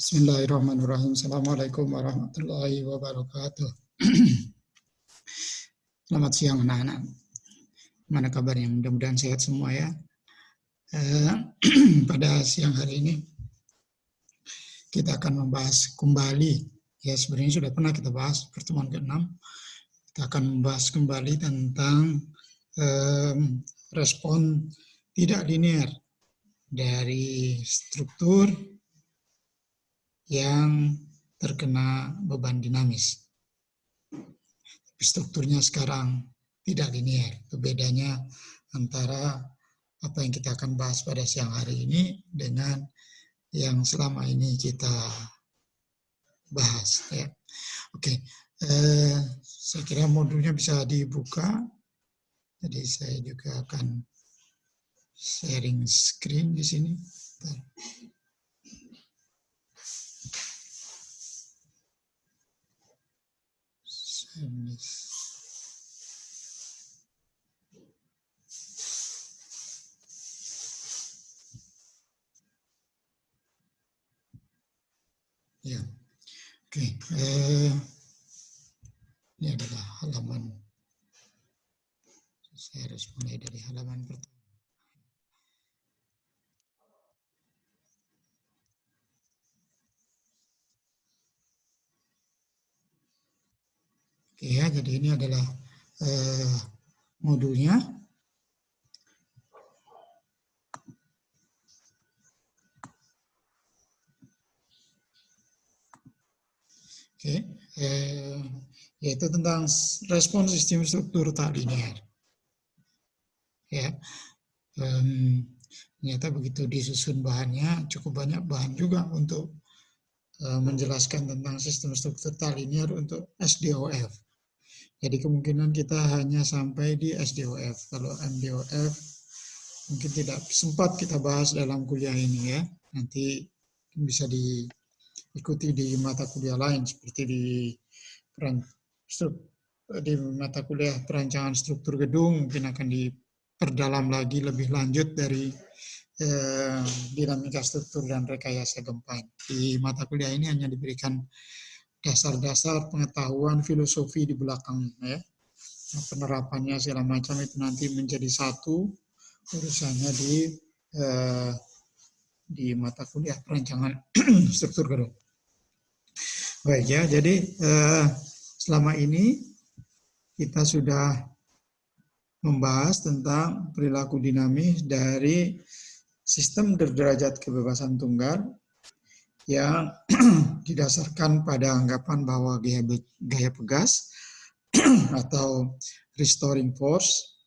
Bismillahirrahmanirrahim. Assalamualaikum warahmatullahi wabarakatuh. Selamat siang anak-anak. Mana kabarnya? Mudah-mudahan sehat semua ya. Pada siang hari ini kita akan membahas kembali, ya sebenarnya sudah pernah kita bahas pertemuan ke-6. Kita akan membahas kembali tentang respon tidak linear dari struktur yang terkena beban dinamis. Strukturnya sekarang tidak linear. Itu bedanya antara apa yang kita akan bahas pada siang hari ini dengan yang selama ini kita bahas. Ya. Oke, saya kira modulnya bisa dibuka. Jadi saya juga akan sharing screen di sini. Bentar. Ya, oke. Ini adalah halaman. Saya harus mulai dari halaman pertama. Oke ya, jadi ini adalah modulnya. Oke, yaitu tentang respon sistem struktur tak linear. Ya, ternyata begitu disusun bahannya cukup banyak bahan juga untuk menjelaskan tentang sistem struktur tak linear untuk SDOF. Jadi kemungkinan kita hanya sampai di SDOF. Kalau MDOF mungkin tidak sempat kita bahas dalam kuliah ini ya. Nanti bisa diikuti di mata kuliah lain seperti di mata kuliah perancangan struktur gedung mungkin akan diperdalam lagi lebih lanjut dari dinamika struktur dan rekayasa gempa. Di mata kuliah ini hanya diberikan dasar-dasar pengetahuan filosofi di belakang ya. Penerapannya segala macam itu nanti menjadi satu urusannya di mata kuliah perancangan struktur gedung. Baik ya, jadi selama ini kita sudah membahas tentang perilaku dinamis dari sistem derajat kebebasan tunggal yang didasarkan pada anggapan bahwa gaya pegas atau restoring force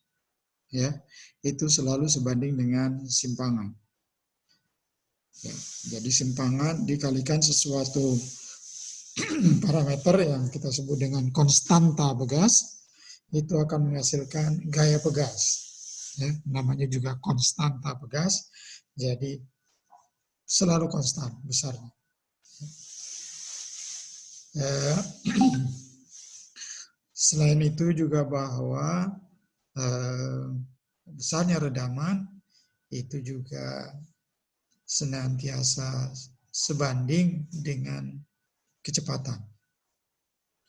ya itu selalu sebanding dengan simpangan. Ya, jadi simpangan dikalikan sesuatu parameter yang kita sebut dengan konstanta pegas itu akan menghasilkan gaya pegas. Ya, namanya juga konstanta pegas, jadi selalu konstan besarnya. Selain itu juga bahwa besarnya redaman itu juga senantiasa sebanding dengan kecepatan.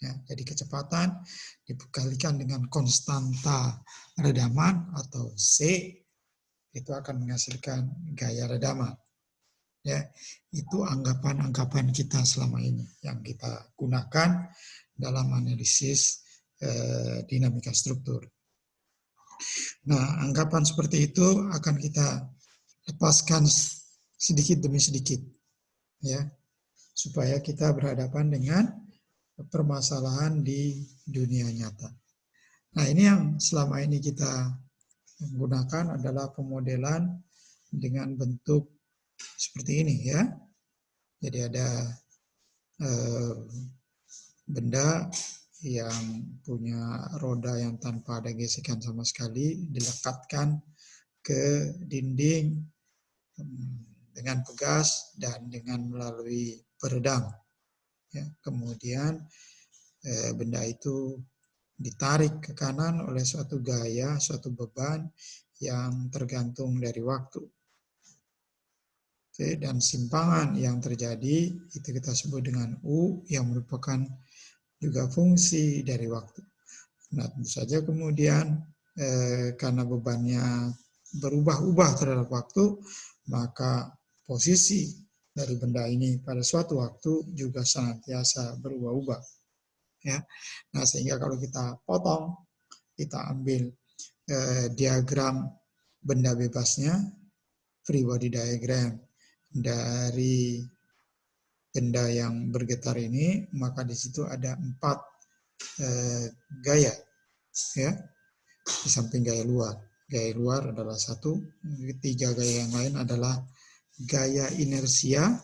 Ya, jadi kecepatan dikalikan dengan konstanta redaman atau C itu akan menghasilkan gaya redaman. Ya, itu anggapan-anggapan kita selama ini yang kita gunakan dalam analisis dinamika struktur. Nah, anggapan seperti itu akan kita lepaskan sedikit demi sedikit, ya, supaya kita berhadapan dengan permasalahan di dunia nyata. Nah, ini yang selama ini kita gunakan adalah pemodelan dengan bentuk seperti ini ya. Jadi ada benda yang punya roda yang tanpa ada gesekan sama sekali dilekatkan ke dinding dengan pegas dan dengan melalui peredam. Ya, kemudian benda itu ditarik ke kanan oleh suatu gaya, suatu beban yang tergantung dari waktu. Oke, dan simpangan yang terjadi itu kita sebut dengan U yang merupakan juga fungsi dari waktu. Nah, tentu saja kemudian karena bebannya berubah-ubah terhadap waktu, maka posisi dari benda ini pada suatu waktu juga senantiasa berubah-ubah. Ya, nah sehingga kalau kita potong, kita ambil diagram benda bebasnya, free body diagram dari benda yang bergetar ini, maka di situ ada 4 gaya, ya, di samping gaya luar. Gaya luar adalah 1, 3 gaya yang lain adalah gaya inersia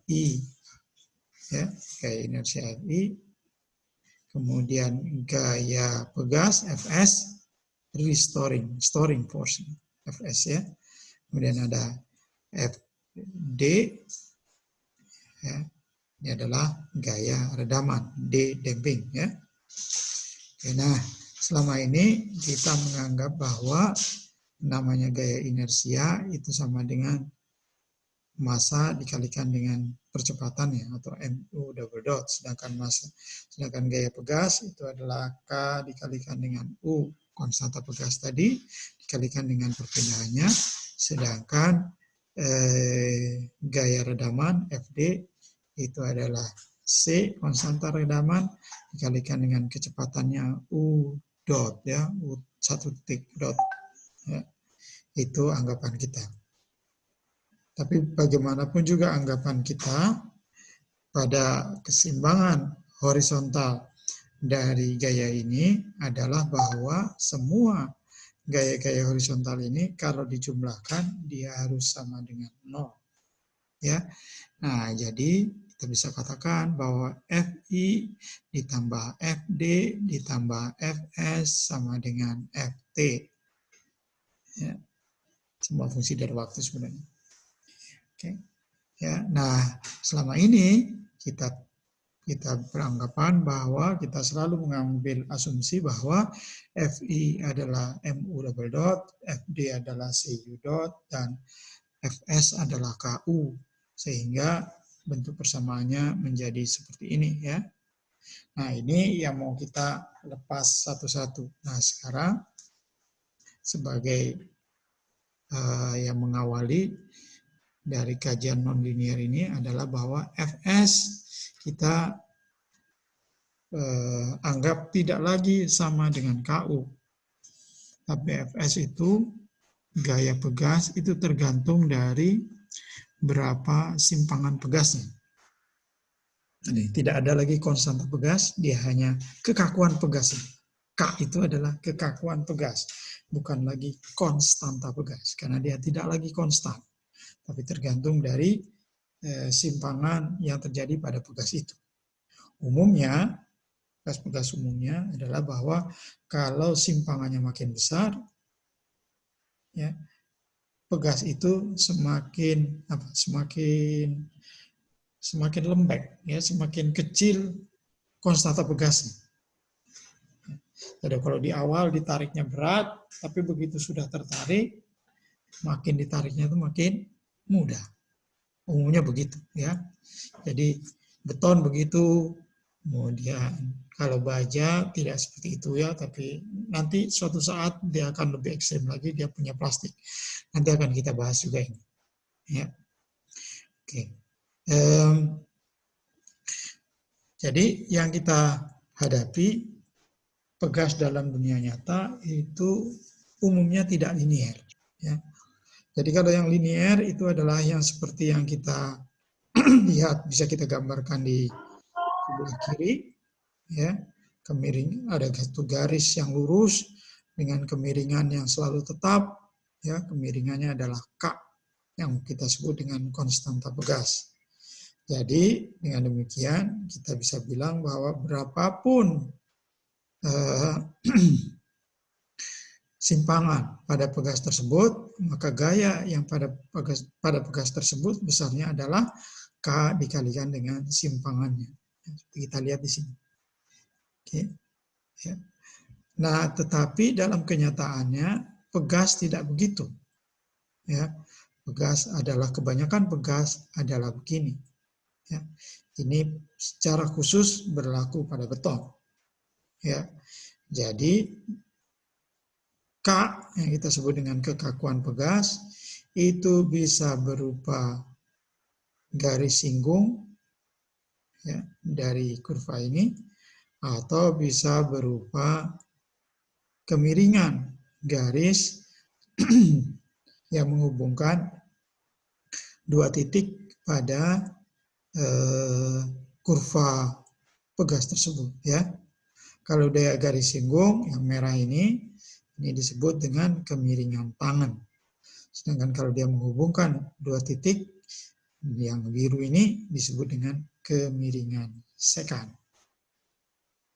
Fi, ya, gaya inersia Fi, kemudian gaya pegas Fs, storing force Fs, ya, kemudian ada Fd, ya, ini adalah gaya redaman, D damping, ya. Oke, nah, selama ini kita menganggap bahwa namanya gaya inersia itu sama dengan massa dikalikan dengan percepatannya atau mu double dot, sedangkan gaya pegas itu adalah K dikalikan dengan U konstanta pegas tadi dikalikan dengan perpindahannya, sedangkan gaya redaman Fd itu adalah C konstanta redaman dikalikan dengan kecepatannya U dot, ya, U 1 dot, ya. Itu anggapan kita. Tapi bagaimanapun juga anggapan kita pada keseimbangan horizontal dari gaya ini adalah bahwa semua gaya-gaya horizontal ini kalau dijumlahkan dia harus sama dengan 0. Ya. Nah, jadi kita bisa katakan bahwa Fi ditambah Fd ditambah Fs sama dengan Ft. Ya. Semua fungsi dari waktu sebenarnya. Oke. Ya, nah selama ini kita beranggapan bahwa kita selalu mengambil asumsi bahwa Fi adalah mu double dot, Fd adalah cu dot, dan Fs adalah ku, sehingga bentuk persamaannya menjadi seperti ini, ya. Nah, ini yang mau kita lepas satu-satu. Nah, sekarang sebagai yang mengawali dari kajian nonlinear ini adalah bahwa Fs kita anggap tidak lagi sama dengan Ku. Tapi Fs itu gaya pegas itu tergantung dari berapa simpangan pegasnya. Jadi tidak ada lagi konstanta pegas, dia hanya kekakuan pegas. K itu adalah kekakuan pegas, bukan lagi konstanta pegas, karena dia tidak lagi konstan. Tapi tergantung dari simpangan yang terjadi pada pegas itu. Umumnya, pegas umumnya adalah bahwa kalau simpangannya makin besar, ya, pegas itu semakin lembek, ya, semakin kecil konstanta pegasnya. Jadi kalau di awal ditariknya berat, tapi begitu sudah tertarik, makin ditariknya itu makin mudah. Umumnya begitu, ya. Jadi beton begitu, kemudian kalau baja tidak seperti itu, ya, tapi nanti suatu saat dia akan lebih ekstrem lagi, dia punya plastik. Nanti akan kita bahas juga ini, ya. Oke. Jadi yang kita hadapi pegas dalam dunia nyata itu umumnya tidak linier, ya. Jadi kalau yang linier itu adalah yang seperti yang kita lihat, bisa kita gambarkan di sebelah kiri, ya, kemiring, ada satu garis yang lurus dengan kemiringan yang selalu tetap, ya, kemiringannya adalah K yang kita sebut dengan konstanta pegas. Jadi dengan demikian kita bisa bilang bahwa berapapun simpangan pada pegas tersebut, maka gaya yang pada pegas tersebut besarnya adalah K dikalikan dengan simpangannya. Kita lihat di sini. Oke. Ya. Nah, tetapi dalam kenyataannya pegas tidak begitu. Ya. kebanyakan pegas adalah begini. Ya. Ini secara khusus berlaku pada beton. Ya. Jadi K yang kita sebut dengan kekakuan pegas itu bisa berupa garis singgung ya, dari kurva ini, atau bisa berupa kemiringan garis yang menghubungkan dua titik pada kurva pegas tersebut ya. Kalau dia garis singgung yang merah ini disebut dengan kemiringan tangan. Sedangkan kalau dia menghubungkan dua titik yang biru ini disebut dengan kemiringan sekant.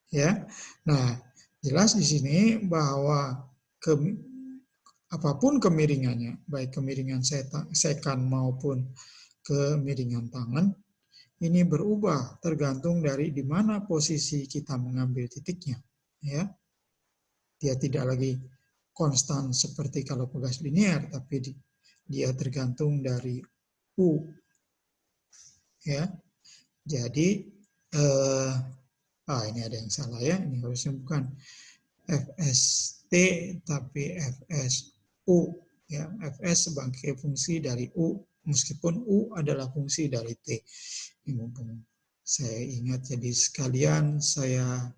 Ya. Nah, jelas di sini bahwa apapun kemiringannya, baik kemiringan sekant maupun kemiringan tangan, ini berubah tergantung dari di mana posisi kita mengambil titiknya. Ya. Dia tidak lagi konstan seperti kalau pegas linear, tapi dia tergantung dari U. Ya. Jadi, ini ada yang salah ya, ini harusnya bukan FST tapi FSU. Ya, Fs sebagai fungsi dari U, meskipun U adalah fungsi dari T. Ini mumpung saya ingat, jadi sekalian saya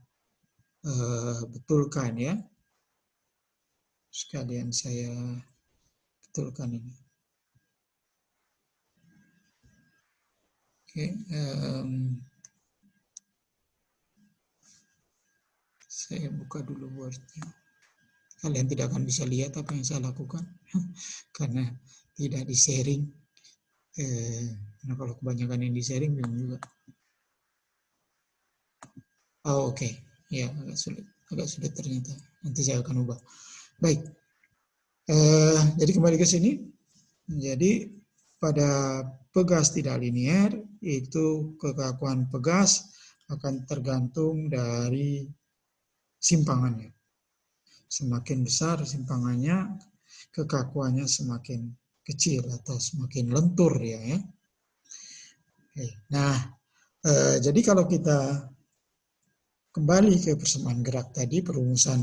betulkan ya. Sekalian saya betulkan ini. Oke, saya buka dulu Word-nya. Kalian tidak akan bisa lihat apa yang saya lakukan karena tidak di-sharing. Nah, kalau kebanyakan yang di-sharing bingung juga. Oh, oke. Ya, agak sulit ternyata. Nanti saya akan ubah. Baik. Jadi kembali ke sini. Jadi pada pegas tidak linear itu kekakuan pegas akan tergantung dari simpangannya. Semakin besar simpangannya, kekakuannya semakin kecil atau semakin lentur ya. Nah, jadi kalau kita kembali ke persamaan gerak tadi, perumusan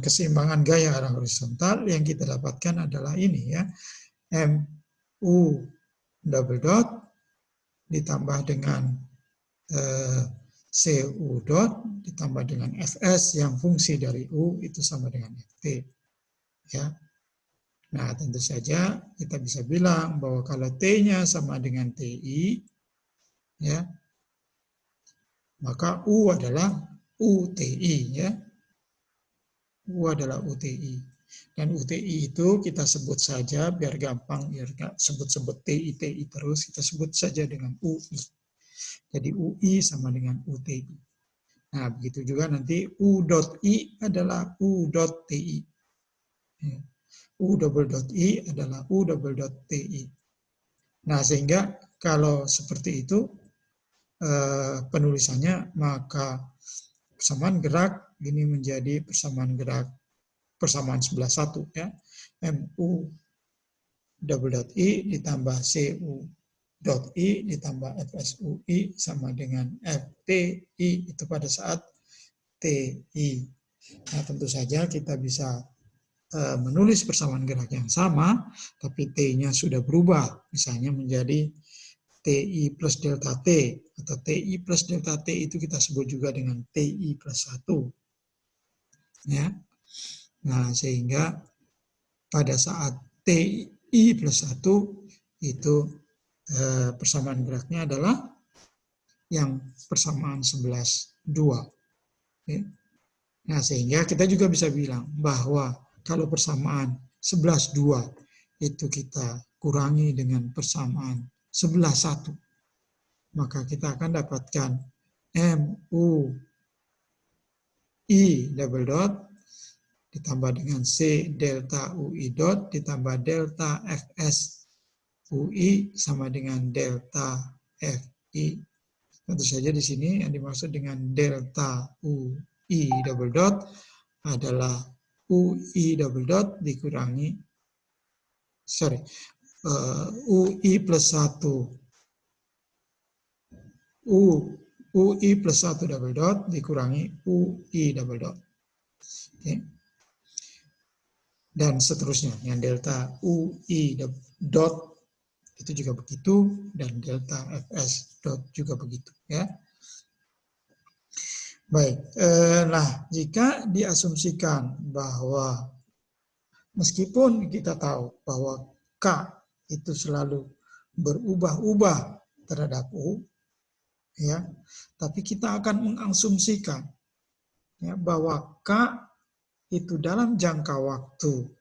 keseimbangan gaya arah horizontal yang kita dapatkan adalah ini ya, MU double dot ditambah dengan CU dot ditambah dengan Fs yang fungsi dari U itu sama dengan Ft. Ya. Nah, tentu saja kita bisa bilang bahwa kalau T-nya sama dengan TI, ya, maka U adalah UTI, ya. U adalah UTI. Dan UTI itu kita sebut saja, biar gampang, biar nggak sebut-sebut TI terus, kita sebut saja dengan UI. Jadi UI sama dengan UTI. Nah, begitu juga nanti U.I adalah U.TI. U.I adalah U.TI. Nah, sehingga kalau seperti itu penulisannya, maka persamaan gerak ini menjadi persamaan gerak persamaan sebelah satu ya. MU.I ditambah CU.I ditambah FSUI sama dengan FTI itu pada saat TI. Nah, tentu saja kita bisa menulis persamaan gerak yang sama, tapi T-nya sudah berubah, misalnya menjadi TI plus delta T, atau TI plus delta T itu kita sebut juga dengan TI plus 1. Ya. Nah, sehingga pada saat TI plus 1 itu persamaan geraknya adalah yang persamaan 11/2. Ya. Nah, sehingga kita juga bisa bilang bahwa kalau persamaan 11/2 itu kita kurangi dengan persamaan 11/1, maka kita akan dapatkan MUI double dot ditambah dengan C delta UI dot ditambah delta FS UI sama dengan delta FI. Tentu saja di sini yang dimaksud dengan delta UI double dot adalah UI double dot dikurangi, UI plus 1, UI plus 1 double dot dikurangi UI double dot. Oke. Dan seterusnya, yang delta UI dot itu juga begitu, dan delta FS dot juga begitu, ya. Baik, nah jika diasumsikan bahwa meskipun kita tahu bahwa K itu selalu berubah-ubah terhadap U, ya, tapi kita akan mengasumsikan, ya, bahwa K itu dalam jangka waktu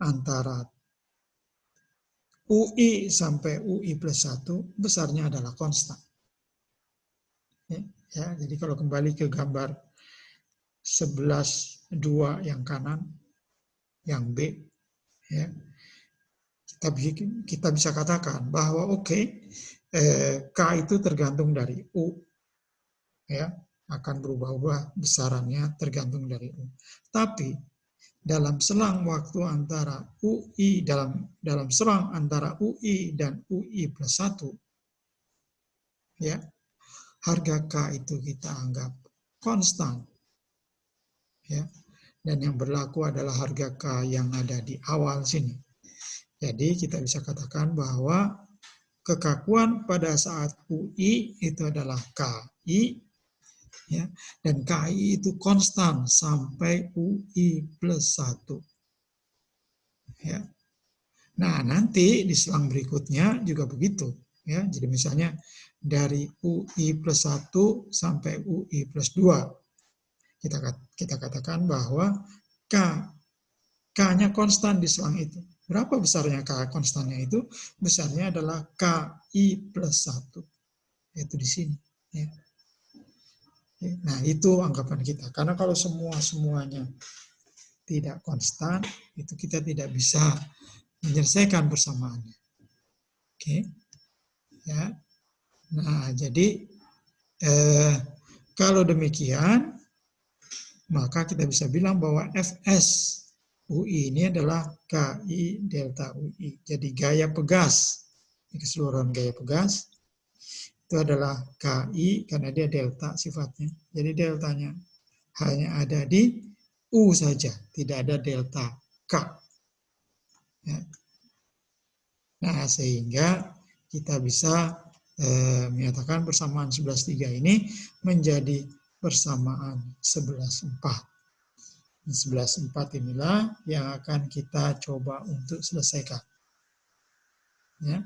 antara UI sampai UI plus 1 besarnya adalah konstan. Ya, jadi kalau kembali ke gambar 11,2 yang kanan, yang B, ya, kita bisa katakan bahwa K itu tergantung dari U, ya, akan berubah-ubah besarannya tergantung dari U. Tapi dalam selang waktu antara UI dalam selang antara UI dan UI plus 1, ya, harga K itu kita anggap konstan, ya, dan yang berlaku adalah harga K yang ada di awal sini. Jadi kita bisa katakan bahwa kekakuan pada saat UI itu adalah KI, ya, dan KI itu konstan sampai UI plus 1. Ya. Nah, nanti di selang berikutnya juga begitu, ya. Jadi misalnya dari UI plus 1 sampai UI plus 2, kita katakan bahwa K-nya konstan di selang itu. Berapa besarnya K konstannya itu? Besarnya adalah KI plus 1. Itu di sini. Ya. Nah, itu anggapan kita. Karena kalau semuanya tidak konstan, itu kita tidak bisa menyelesaikan persamaannya. Oke. Ya. Nah, jadi kalau demikian, maka kita bisa bilang bahwa Fs UI ini adalah KI delta UI. Jadi gaya pegas, keseluruhan gaya pegas, itu adalah KI karena dia delta sifatnya. Jadi deltanya hanya ada di U saja, tidak ada delta K. Ya. Nah, sehingga kita bisa menyatakan persamaan 11,3 ini menjadi persamaan 11,4. 11,4 inilah yang akan kita coba untuk selesaikan. Ya.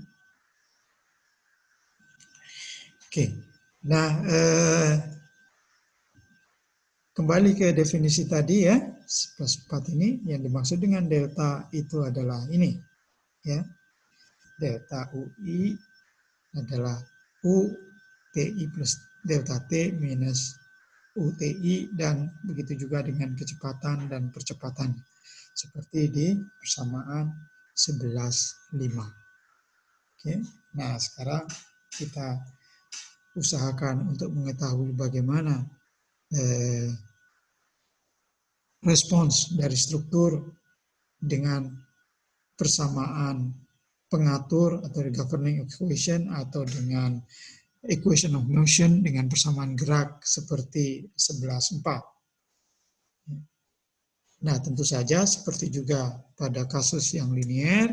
Oke. Nah, kembali ke definisi tadi, ya, 11,4 ini yang dimaksud dengan delta itu adalah ini, ya. Delta UI adalah UTI plus delta T minus UTI, dan begitu juga dengan kecepatan dan percepatan seperti di persamaan 11,5. Oke. Nah, sekarang kita usahakan untuk mengetahui bagaimana respons dari struktur dengan persamaan pengatur atau governing equation atau dengan equation of motion dengan persamaan gerak seperti 11,4. Nah, tentu saja seperti juga pada kasus yang linier,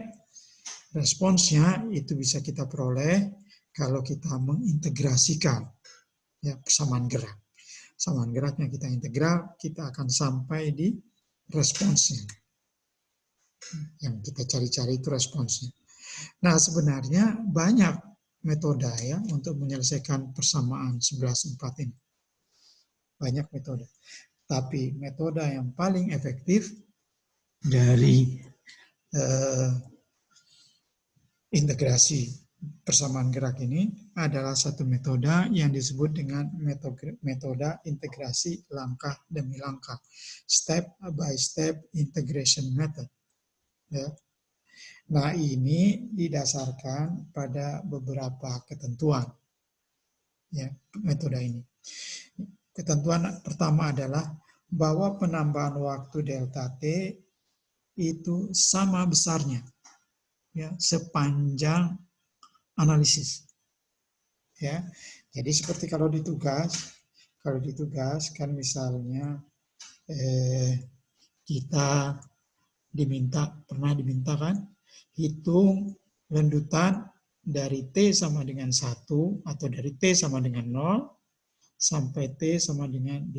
responsnya itu bisa kita peroleh kalau kita mengintegrasikan, ya, persamaan gerak. Persamaan geraknya kita integral, kita akan sampai di responsnya. Yang kita cari-cari itu responsnya. Nah, sebenarnya banyak metode, ya, untuk menyelesaikan persamaan 11,4 ini. Banyak metode. Tapi metode yang paling efektif dari integrasi persamaan gerak ini adalah satu metode yang disebut dengan metode integrasi langkah demi langkah, step by step integration method. Ya. Nah, ini didasarkan pada beberapa ketentuan, ya, metode ini. Ketentuan pertama adalah bahwa penambahan waktu delta T itu sama besarnya ya sepanjang analisis. Ya. Jadi seperti kalau ditugas kan misalnya kita pernah diminta kan hitung rendutan dari T sama dengan 1 atau dari T sama dengan 0 sampai T sama dengan 50.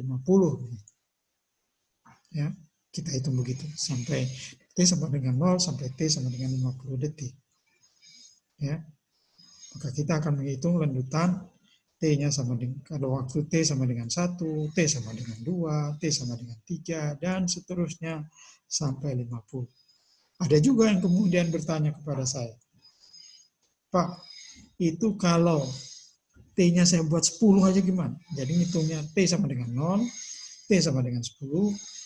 Ya, kita hitung begitu sampai T sama dengan 0 sampai T sama dengan 50 detik. Ya. Maka kita akan menghitung rendutan T-nya sama dengan, kalau waktu T sama dengan 1, T sama dengan 2, T sama dengan 3, dan seterusnya sampai 50. Ada juga yang kemudian bertanya kepada saya, Pak, itu kalau T-nya saya buat 10 aja gimana? Jadi ngitungnya T sama dengan 0, T sama dengan 10,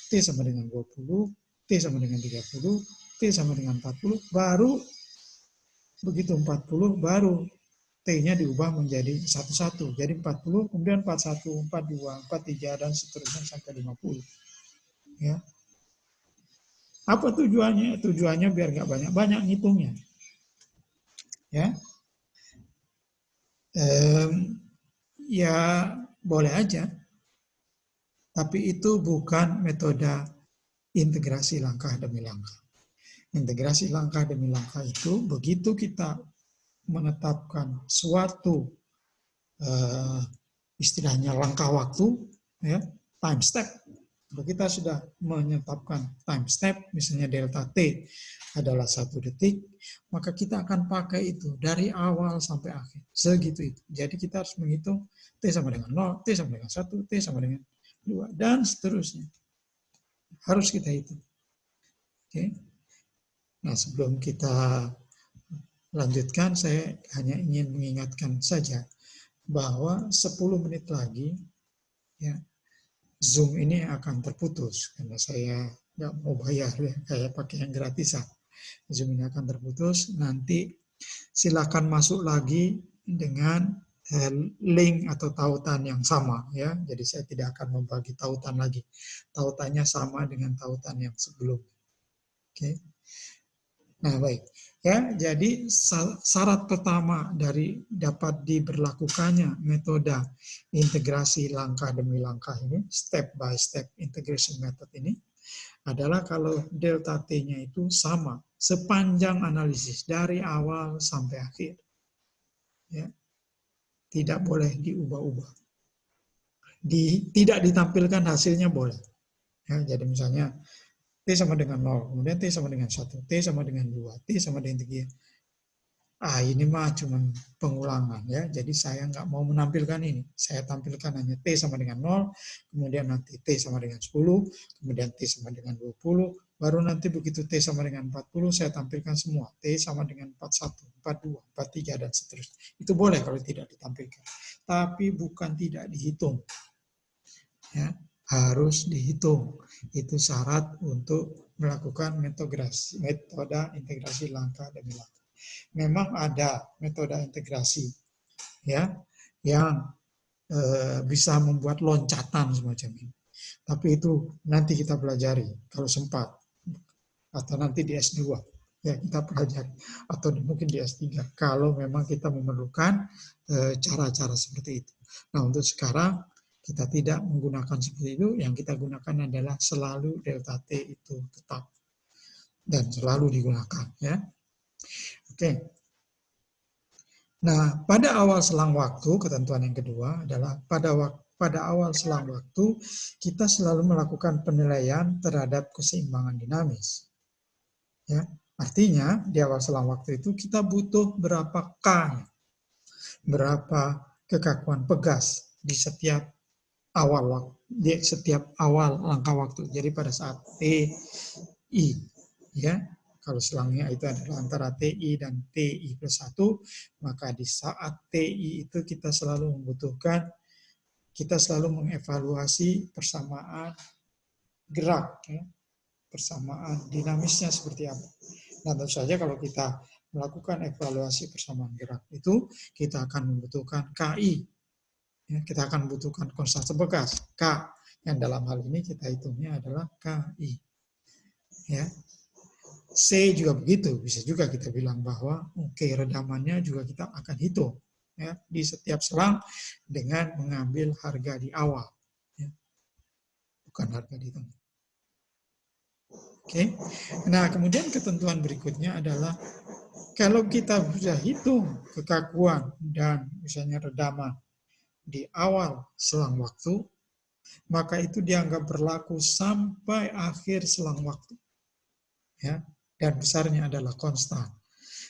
T sama dengan 20, T sama dengan 30, T sama dengan 40, baru begitu 40, baru T-nya diubah menjadi 11. Jadi 40, kemudian 41, 42, 43, dan seterusnya sampai 50. Ya. Apa tujuannya? Tujuannya biar nggak banyak-banyak ngitungnya. Ya. Ya boleh aja. Tapi itu bukan metode integrasi langkah demi langkah. Integrasi langkah demi langkah itu begitu kita menetapkan suatu istilahnya langkah waktu, ya, time step. Kalau kita sudah menetapkan time step, misalnya delta T adalah 1 detik, maka kita akan pakai itu dari awal sampai akhir. Segitu itu. Jadi kita harus menghitung T sama dengan 0, T sama dengan 1, T sama dengan 2, dan seterusnya. Harus kita hitung. Oke. Nah, sebelum kita lanjutkan, saya hanya ingin mengingatkan saja bahwa 10 menit lagi ya, Zoom ini akan terputus karena saya nggak mau bayar ya, kayak pakai yang gratisan. Zoom ini akan terputus. Nanti silakan masuk lagi dengan link atau tautan yang sama ya. Jadi saya tidak akan membagi tautan lagi. Tautannya sama dengan tautan yang sebelum. Oke. Nah, baik. Ya, jadi syarat pertama dari dapat diberlakukannya metode integrasi langkah demi langkah ini, step by step integration method ini, adalah kalau delta T-nya itu sama sepanjang analisis dari awal sampai akhir. Ya. Tidak boleh diubah-ubah. Tidak ditampilkan hasilnya boleh. Ya, jadi misalnya T sama dengan 0, kemudian T sama dengan 1, T sama dengan 2, T sama dengan 3. Ini mah cuma pengulangan ya, jadi saya nggak mau menampilkan ini. Saya tampilkan hanya T sama dengan 0, kemudian nanti T sama dengan 10, kemudian T sama dengan 20, baru nanti begitu T sama dengan 40, saya tampilkan semua. T sama dengan 41, 42, 43, dan seterusnya. Itu boleh kalau tidak ditampilkan. Tapi bukan tidak dihitung. Ya, harus dihitung. Itu syarat untuk melakukan metode integrasi langkah demi langkah. Memang ada metode integrasi ya yang bisa membuat loncatan semacam ini. Tapi itu nanti kita pelajari kalau sempat, atau nanti di S2 ya kita pelajari, atau mungkin di S3 kalau memang kita memerlukan cara-cara seperti itu. Nah, untuk sekarang kita tidak menggunakan seperti itu. Yang kita gunakan adalah selalu delta T itu tetap dan selalu digunakan ya. Oke. Nah, pada awal selang waktu, ketentuan yang kedua adalah pada awal selang waktu kita selalu melakukan penilaian terhadap keseimbangan dinamis. Ya, artinya di awal selang waktu itu kita butuh berapa K, berapa kekakuan pegas di setiap awal langkah waktu. Jadi pada saat T, I, ya, kalau selangnya itu adalah antara TI dan TI plus 1, maka di saat TI itu kita selalu mengevaluasi persamaan gerak, ya, persamaan dinamisnya seperti apa. Nah, tentu saja kalau kita melakukan evaluasi persamaan gerak itu, kita akan membutuhkan KI. Ya, kita akan membutuhkan konstanta bekas, K, Yang dalam hal ini kita hitungnya adalah KI. Ya. C juga begitu, bisa juga kita bilang bahwa oke, redamannya juga kita akan hitung ya di setiap selang dengan mengambil harga di awal, ya. Bukan harga di tengah. Oke. Nah, kemudian ketentuan berikutnya adalah kalau kita sudah hitung kekakuan dan misalnya redaman di awal selang waktu, maka itu dianggap berlaku sampai akhir selang waktu. Ya, dan besarnya adalah konstan.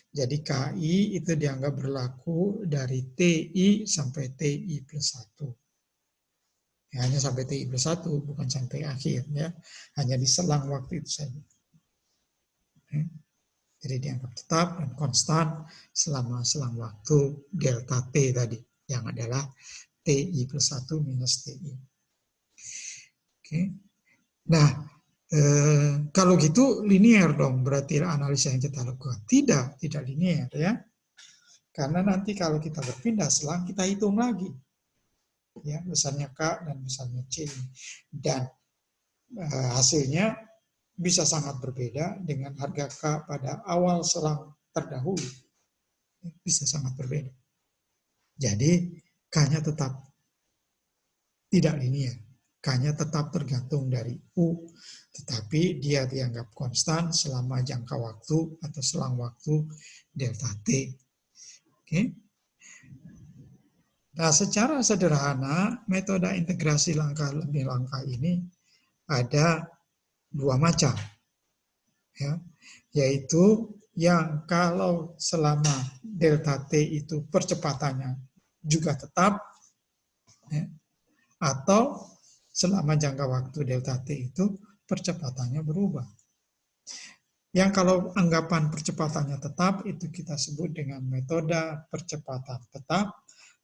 Jadi KI itu dianggap berlaku dari TI sampai TI plus 1. Ya, hanya sampai TI plus 1, bukan sampai akhir. Ya. Hanya di selang waktu itu saja. Ya. Jadi dianggap tetap dan konstan selama selang waktu delta T tadi, yang adalah TI plus 1 minus TI. Oke. Nah, kalau gitu linear dong berarti analisa yang kita lakukan. Tidak linear ya. Karena nanti kalau kita berpindah selang kita hitung lagi. Ya, besarnya K dan besarnya C. Dan hasilnya bisa sangat berbeda dengan harga K pada awal selang terdahulu. Bisa sangat berbeda. Jadi K-nya tetap tidak linear. K-nya tetap tergantung dari U, tetapi dia dianggap konstan selama jangka waktu atau selang waktu delta T. Oke. Nah, secara sederhana, metode integrasi langkah demi langkah ini ada dua macam. Ya, yaitu yang kalau selama delta T itu percepatannya juga tetap, ya, atau selama jangka waktu delta T itu percepatannya berubah. Yang kalau anggapan percepatannya tetap itu kita sebut dengan metode percepatan tetap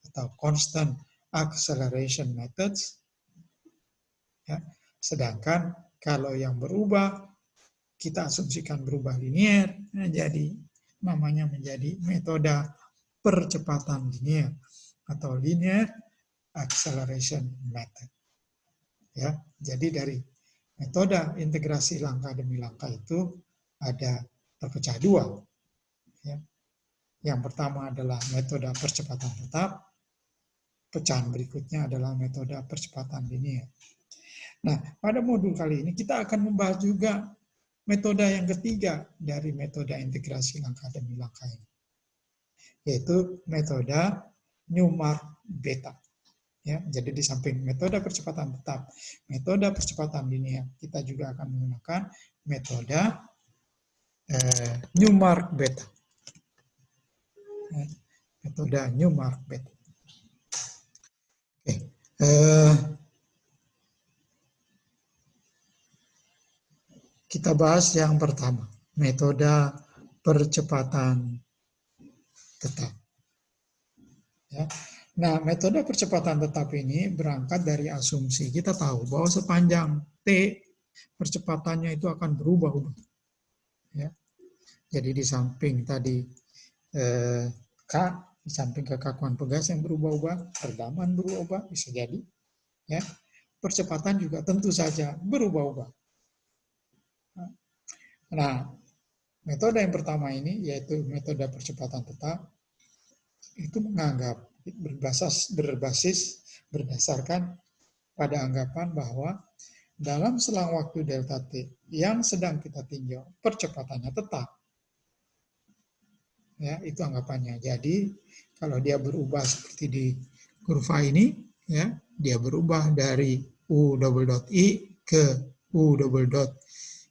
atau constant acceleration methods. Ya. Sedangkan kalau yang berubah kita asumsikan berubah linear, jadi namanya menjadi metode percepatan linear atau linear acceleration method. Ya, jadi dari metode integrasi langkah demi langkah itu ada terpecah dua. Ya. Yang pertama adalah metode percepatan tetap, pecahan berikutnya adalah metode percepatan linear. Nah, pada modul kali ini kita akan membahas juga metode yang ketiga dari metode integrasi langkah demi langkah ini, yaitu metode Newmark-Beta. Ya, jadi di samping metode percepatan tetap, metode percepatan linear, kita juga akan menggunakan metode Newmark-Beta. Metode Newmark-Beta. Oke. Kita bahas yang pertama, metode percepatan tetap. Ya. Nah, metode percepatan tetap ini berangkat dari asumsi kita tahu bahwa sepanjang T percepatannya itu akan berubah-ubah. Ya. Jadi di samping tadi K, di samping kekakuan pegas yang berubah-ubah, redaman berubah-ubah, bisa jadi. Ya. Percepatan juga tentu saja berubah-ubah. Nah, metode yang pertama ini yaitu metode percepatan tetap itu menganggap berdasarkan pada anggapan bahwa dalam selang waktu delta T yang sedang kita tinjau percepatannya tetap. Ya, itu anggapannya. Jadi kalau dia berubah seperti di kurva ini, ya, dia berubah dari U double dot I ke U double dot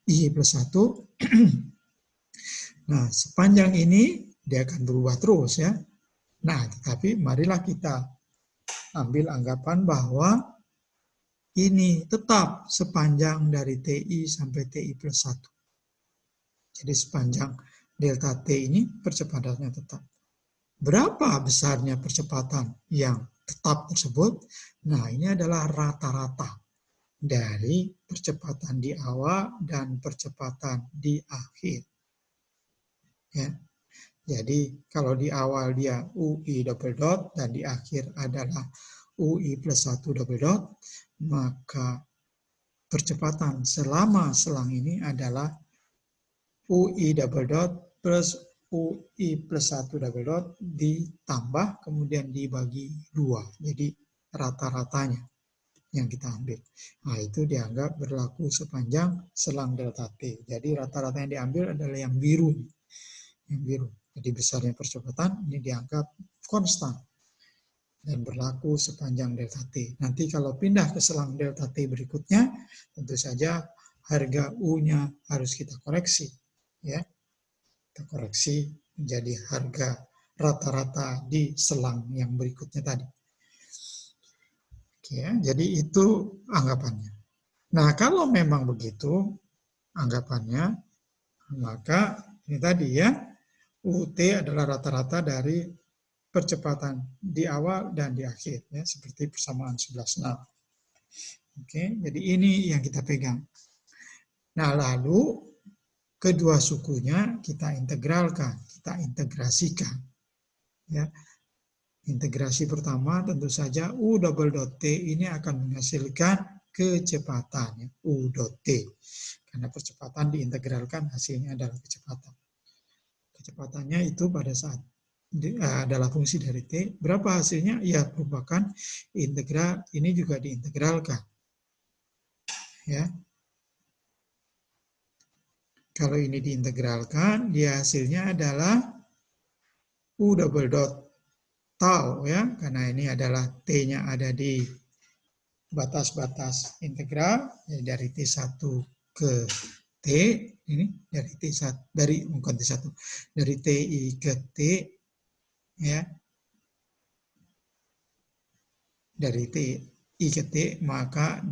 I plus 1. Nah, sepanjang ini dia akan berubah terus ya. Nah, tetapi marilah kita ambil anggapan bahwa ini tetap sepanjang dari TI sampai TI plus 1. Jadi sepanjang delta T ini percepatannya tetap. Berapa besarnya percepatan yang tetap tersebut? Nah, ini adalah rata-rata dari percepatan di awal dan percepatan di akhir. Ya. Jadi kalau di awal dia UI double dot dan di akhir adalah UI plus 1 double dot, maka percepatan selama selang ini adalah UI double dot plus UI plus 1 double dot ditambah kemudian dibagi 2. Jadi rata-ratanya yang kita ambil. Nah, itu dianggap berlaku sepanjang selang delta T. Jadi rata-rata yang diambil adalah yang biru. Yang biru. Jadi besarnya percepatan ini dianggap konstan dan berlaku sepanjang delta T. Nanti kalau pindah ke selang delta T berikutnya, tentu saja harga U-nya harus kita koreksi. Ya, kita koreksi menjadi harga rata-rata di selang yang berikutnya tadi. Oke, jadi itu anggapannya. Nah, kalau memang begitu anggapannya, maka ini tadi ya, UT adalah rata-rata dari percepatan di awal dan di akhir, ya, seperti persamaan 11 nol. Oke, jadi ini yang kita pegang. Nah, lalu kedua sukunya kita integralkan, kita integrasikan. Ya. Integrasi pertama tentu saja U double dot T ini akan menghasilkan kecepatan, U dot T. Karena percepatan diintegralkan hasilnya adalah kecepatan. Kecepatannya itu pada saat adalah fungsi dari T. Berapa hasilnya? Ya, merupakan integral, ini juga diintegralkan. Ya. Kalau ini diintegralkan, dia hasilnya adalah U double dot tau, ya, karena ini adalah T-nya ada di batas-batas integral, ya, dari T1 ke T, ini dari T1, bukan T1, dari TI ke T, ya, dari TI ke T, maka